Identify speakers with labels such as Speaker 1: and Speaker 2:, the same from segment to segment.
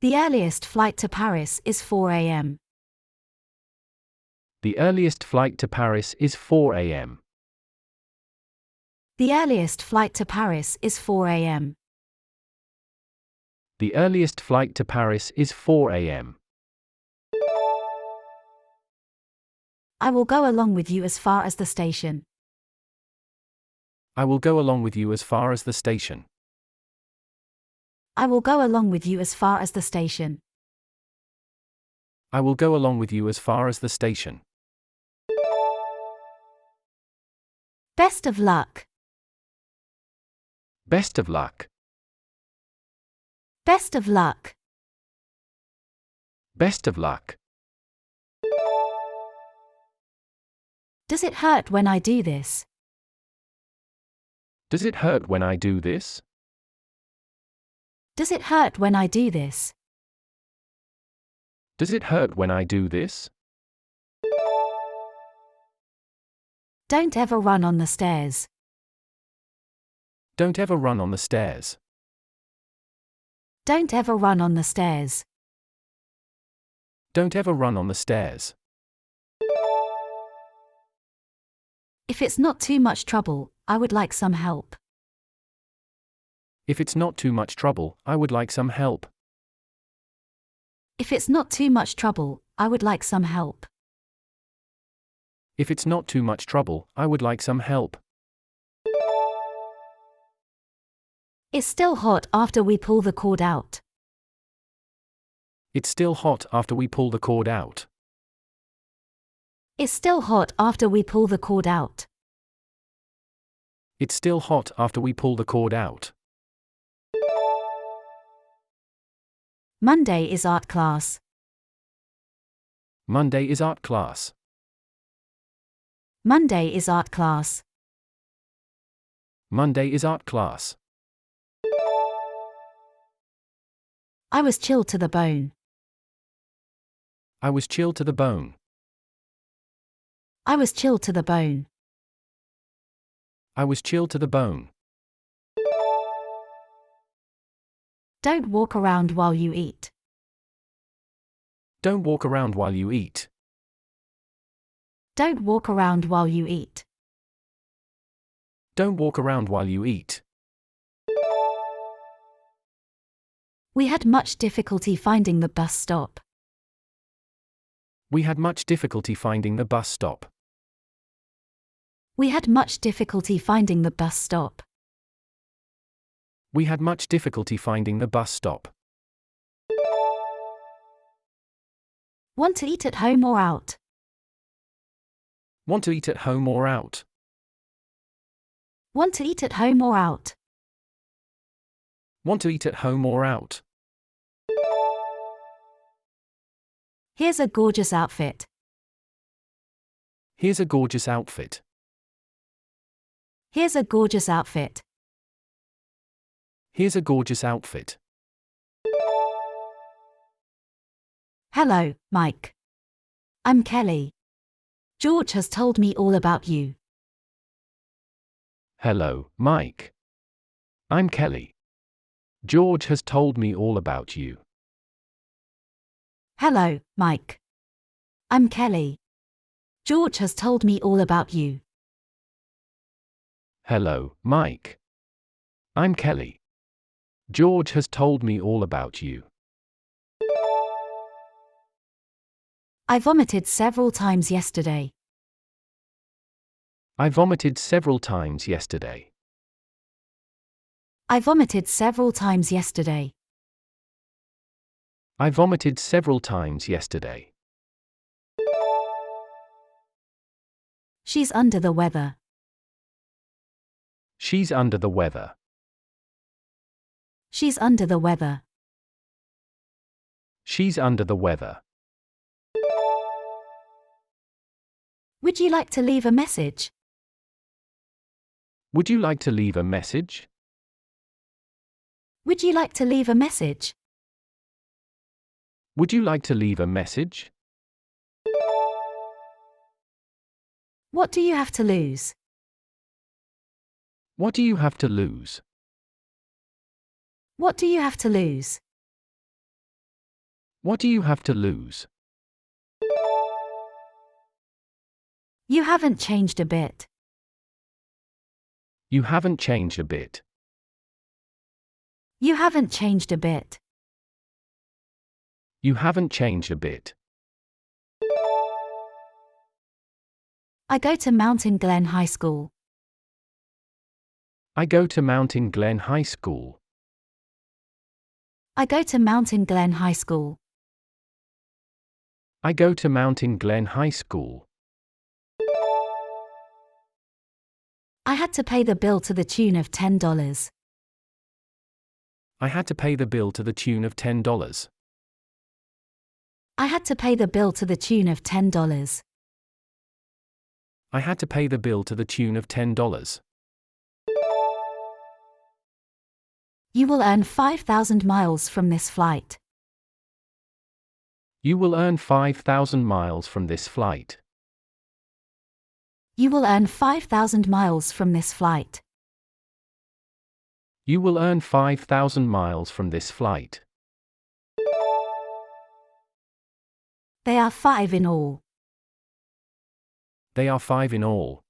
Speaker 1: The earliest flight to Paris is 4 a.m.
Speaker 2: The earliest flight to Paris is 4 a.m.
Speaker 1: The earliest flight to Paris is 4 a.m.
Speaker 2: The earliest flight to Paris is 4 a.m.
Speaker 1: I will go along with you as far as the station.
Speaker 2: I will go along with you as far as the station.
Speaker 1: I will go along with you as far as the station.
Speaker 2: I will go along with you as far as the station.
Speaker 1: Best of luck.
Speaker 2: Best of luck.
Speaker 1: Best of luck.
Speaker 2: Best of luck.
Speaker 1: Does it hurt when I do this?
Speaker 2: Does it hurt when I do this?
Speaker 1: Does it hurt when I do this?
Speaker 2: Does it hurt when I do this?
Speaker 1: Don't ever run on the stairs.
Speaker 2: Don't ever run on the stairs.
Speaker 1: Don't ever run on the stairs.
Speaker 2: Don't ever run on the stairs.
Speaker 1: If it's not too much trouble, I would like some help.
Speaker 2: If it's not too much trouble, I would like some help.
Speaker 1: If it's not too much trouble, I would like some help.
Speaker 2: If it's not too much trouble, I would like some help.
Speaker 1: It's still hot after we pull the cord out.
Speaker 2: It's still hot after we pull the cord out.
Speaker 1: It's still hot after we pull the cord out.
Speaker 2: It's still hot after we pull the cord out.
Speaker 1: Monday is art class.
Speaker 2: Monday is art class.
Speaker 1: Monday is art class.
Speaker 2: Monday is art class.
Speaker 1: I was chilled to the bone.
Speaker 2: I was chilled to the bone.
Speaker 1: I was chilled to the bone.
Speaker 2: I was chilled to the bone.
Speaker 1: Don't walk around while you eat.
Speaker 2: Don't walk around while you eat.
Speaker 1: Don't walk around while you eat.
Speaker 2: Don't walk around while you eat.
Speaker 1: We had much difficulty finding the bus stop.
Speaker 2: We had much difficulty finding the bus stop.
Speaker 1: We had much difficulty finding the bus stop.
Speaker 2: We had much difficulty finding the bus stop.
Speaker 1: Want to eat at home or out?
Speaker 2: Want to eat at home or out?
Speaker 1: Want to eat at home or out?
Speaker 2: Want to eat at home or out?
Speaker 1: Here's a gorgeous outfit.
Speaker 2: Here's a gorgeous outfit.
Speaker 1: Here's a gorgeous outfit.
Speaker 2: Here's a gorgeous outfit.
Speaker 1: Hello, Mike. I'm Kelly. George has told me all about you.
Speaker 2: Hello, Mike. I'm Kelly. George has told me all about you.
Speaker 1: Hello, Mike. I'm Kelly. George has told me all about you.
Speaker 2: Hello, Mike. I'm Kelly. George has told me all about you.
Speaker 1: I vomited several times yesterday.
Speaker 2: I vomited several times yesterday.
Speaker 1: I vomited several times yesterday.
Speaker 2: I vomited several times yesterday.
Speaker 1: She's under the weather.
Speaker 2: She's under the weather.
Speaker 1: She's under the weather.
Speaker 2: She's under the weather.
Speaker 1: Would you like to leave a message?
Speaker 2: Would you like to leave a message?
Speaker 1: Would you like to leave a message?
Speaker 2: Would you like to leave a message?
Speaker 1: What do you have to lose?
Speaker 2: What do you have to lose?
Speaker 1: What do you have to lose?
Speaker 2: What do you have to lose?
Speaker 1: You haven't changed a bit.
Speaker 2: You haven't changed a bit.
Speaker 1: You haven't changed a bit.
Speaker 2: You haven't changed a bit.
Speaker 1: I go to Mountain Glen High School.
Speaker 2: I go to Mountain Glen High School.
Speaker 1: I go to Mountain Glen High School.
Speaker 2: I go to Mountain Glen High School.
Speaker 1: I had to pay the bill to the tune of $10.
Speaker 2: I had to pay the bill to the tune of $10.
Speaker 1: I had to pay the bill to the tune of $10.
Speaker 2: I had to pay the bill to the tune of $10.
Speaker 1: You will earn 5,000 miles from this flight.
Speaker 2: You will earn 5,000 miles from this flight.
Speaker 1: You will earn 5,000 miles from this flight.
Speaker 2: You will earn 5,000 miles from this flight.
Speaker 1: They are 5 in all.
Speaker 2: They are 5 in all.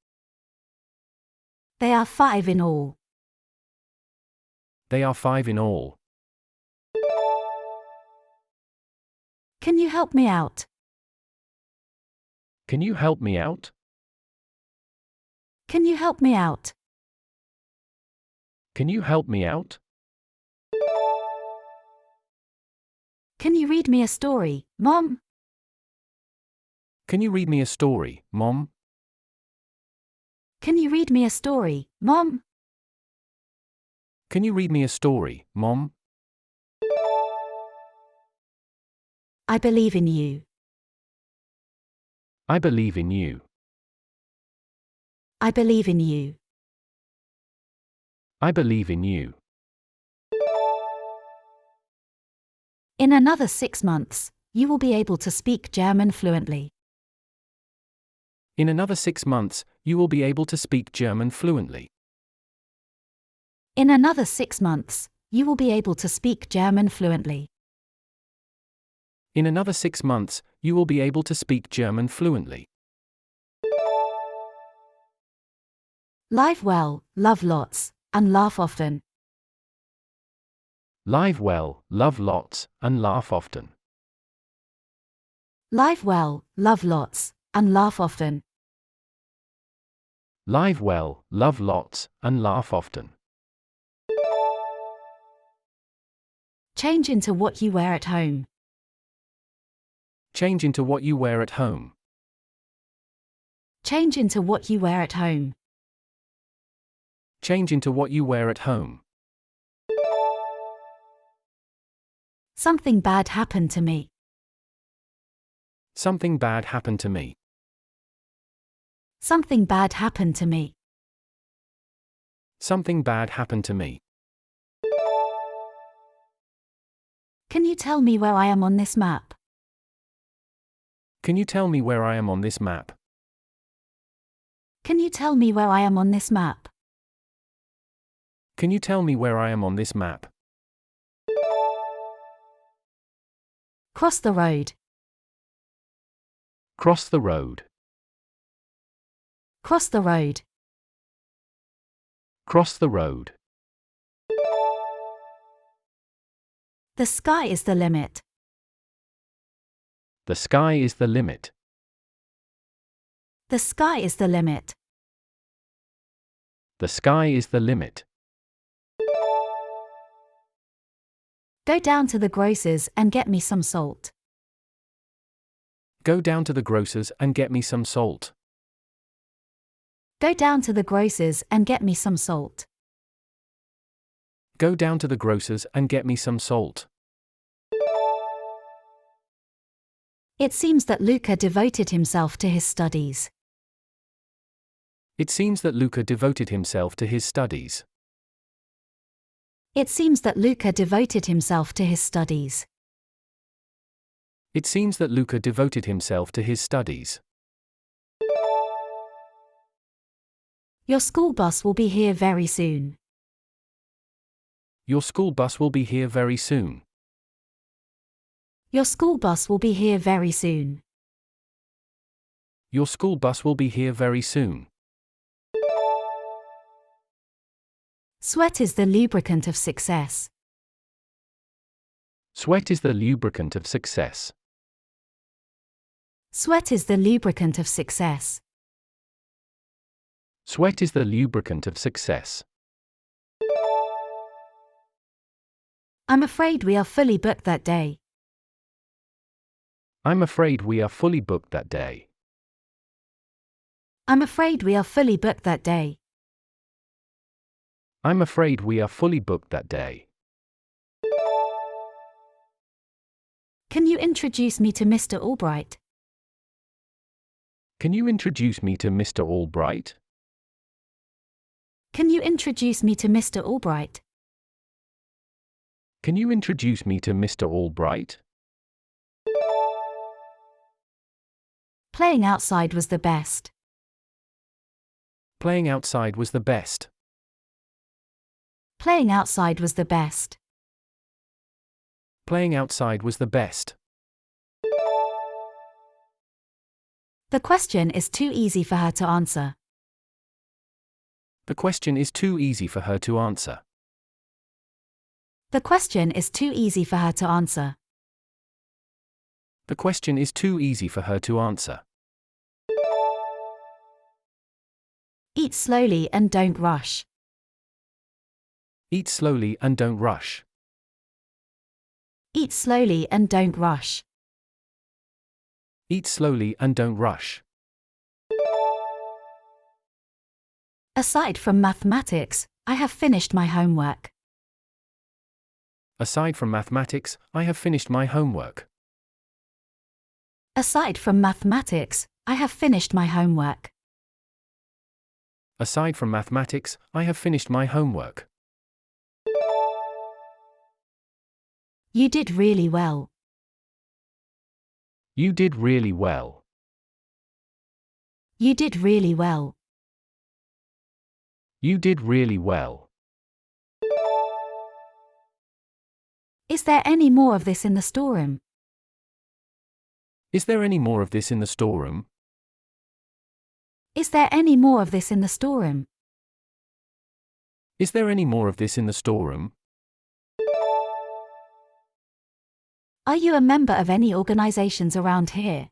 Speaker 1: They are 5 in all.
Speaker 2: They are 5 in all.
Speaker 1: Can you help me out?
Speaker 2: Can you help me out?
Speaker 1: Can you help me out?
Speaker 2: Can you help me out?
Speaker 1: Can you read me a story, Mom?
Speaker 2: Can you read me a story, Mom?
Speaker 1: Can you read me a story, Mom?
Speaker 2: Can you read me a story, Mom?
Speaker 1: I believe in you.
Speaker 2: I believe in you.
Speaker 1: I believe in you.
Speaker 2: I believe in you.
Speaker 1: In another 6 months, you will be able to speak German fluently.
Speaker 2: In another 6 months, you will be able to speak German fluently.
Speaker 1: In another 6 months, you will be able to speak German fluently.
Speaker 2: In another 6 months, you will be able to speak German fluently.
Speaker 1: Live well, love lots, and laugh often.
Speaker 2: Live well, love lots, and laugh often.
Speaker 1: Live well, love lots, and laugh often.
Speaker 2: Live well, love lots, and laugh often.
Speaker 1: Change into what you wear at home.
Speaker 2: Change into what you wear at home.
Speaker 1: Change into what you wear at home.
Speaker 2: Change into what you wear at home.
Speaker 1: Something bad happened to me.
Speaker 2: Something bad happened to me.
Speaker 1: Something bad happened to me.
Speaker 2: Something bad happened to me.
Speaker 1: Can you tell me where I am on this map?
Speaker 2: Can you tell me where I am on this map?
Speaker 1: Can you tell me where I am on this map?
Speaker 2: Can you tell me where I am on this map?
Speaker 1: Cross the road.
Speaker 2: Cross the road.
Speaker 1: Cross the road.
Speaker 2: Cross the road.
Speaker 1: The sky is the limit.
Speaker 2: The sky is the limit.
Speaker 1: The sky is the limit.
Speaker 2: The sky is the limit.
Speaker 1: Go down to the grocer's and get me some salt.
Speaker 2: Go down to the grocer's and get me some salt.
Speaker 1: Go down to the grocer's and get me some salt.
Speaker 2: Go down to the grocer's and get me some salt.
Speaker 1: It seems that Luca devoted himself to his studies.
Speaker 2: It seems that Luca devoted himself to his studies.
Speaker 1: It seems that Luca devoted himself to his studies.
Speaker 2: It seems that Luca devoted himself to his studies.
Speaker 1: Your school bus will be here very soon.
Speaker 2: Your school bus will be here very soon.
Speaker 1: Your school bus will be here very soon.
Speaker 2: Your school bus will be here very soon.
Speaker 1: Sweat is the lubricant of success.
Speaker 2: Sweat is the lubricant of success.
Speaker 1: Sweat is the lubricant of success.
Speaker 2: Sweat is the lubricant of success.
Speaker 1: I'm afraid we are fully booked that day.
Speaker 2: I'm afraid we are fully booked that day.
Speaker 1: I'm afraid we are fully booked that day.
Speaker 2: I'm afraid we are fully booked that day.
Speaker 1: Can you introduce me to Mr. Albright?
Speaker 2: Can you introduce me to Mr. Albright?
Speaker 1: Can you introduce me to Mr. Albright?
Speaker 2: Can you introduce me to Mr. Albright?
Speaker 1: Playing outside was the best.
Speaker 2: Playing outside was the best.
Speaker 1: Playing outside was the best.
Speaker 2: Playing outside was the best.
Speaker 1: The question is too easy for her to answer.
Speaker 2: The question is too easy for her to answer.
Speaker 1: The question is too easy for her to answer.
Speaker 2: The question is too easy for her to answer.
Speaker 1: Eat slowly and don't rush.
Speaker 2: Eat slowly and don't rush.
Speaker 1: Eat slowly and don't rush.
Speaker 2: Eat slowly and don't rush.
Speaker 1: Aside from mathematics, I have finished my homework.
Speaker 2: Aside from mathematics, I have finished my homework.
Speaker 1: Aside from mathematics, I have finished my homework.
Speaker 2: Aside from mathematics, I have finished my homework.
Speaker 1: You did really well.
Speaker 2: You did really well.
Speaker 1: You did really well.
Speaker 2: You did really well.
Speaker 1: Is there any more of this in the storeroom?
Speaker 2: Is there any more of this in the storeroom?
Speaker 1: Is there any more of this in the storeroom?
Speaker 2: Is there any more of this in the storeroom?
Speaker 1: Are you a member of any organizations around here?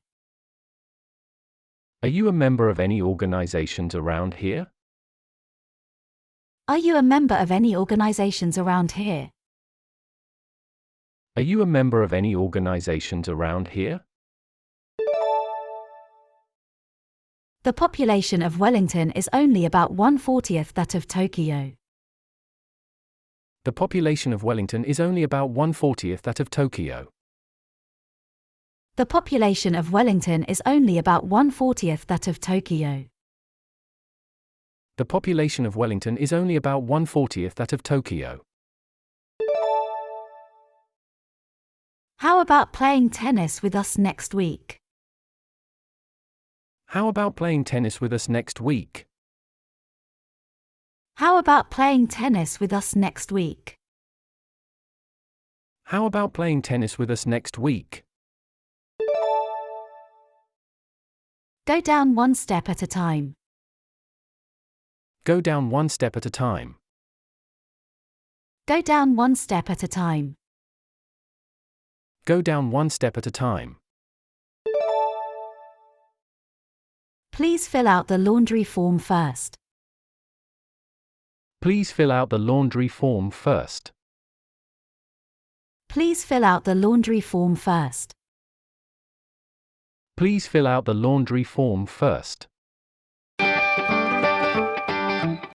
Speaker 2: Are you a member of any organizations around here?
Speaker 1: Are you a member of any organizations around here?
Speaker 2: Are you a member of any organizations around here?
Speaker 1: The population of Wellington is only about 1/40 that of Tokyo.
Speaker 2: The population of Wellington is only about 1/40 that of Tokyo.
Speaker 1: The population of Wellington is only about 1/40 that of Tokyo.
Speaker 2: The population of Wellington is only about 1/40 that of Tokyo.
Speaker 1: How about playing tennis with us next week?
Speaker 2: How about playing tennis with us next week?
Speaker 1: How about playing tennis with us next week?
Speaker 2: How about playing tennis with us next week?
Speaker 1: Go down one step at a time.
Speaker 2: Go down one step at a time.
Speaker 1: Go down one step at a time.
Speaker 2: Go down one step at a time.
Speaker 1: Please fill out the laundry form first.
Speaker 2: Please fill out the laundry form first.
Speaker 1: Please fill out the laundry form first.
Speaker 2: Please fill out the laundry form first.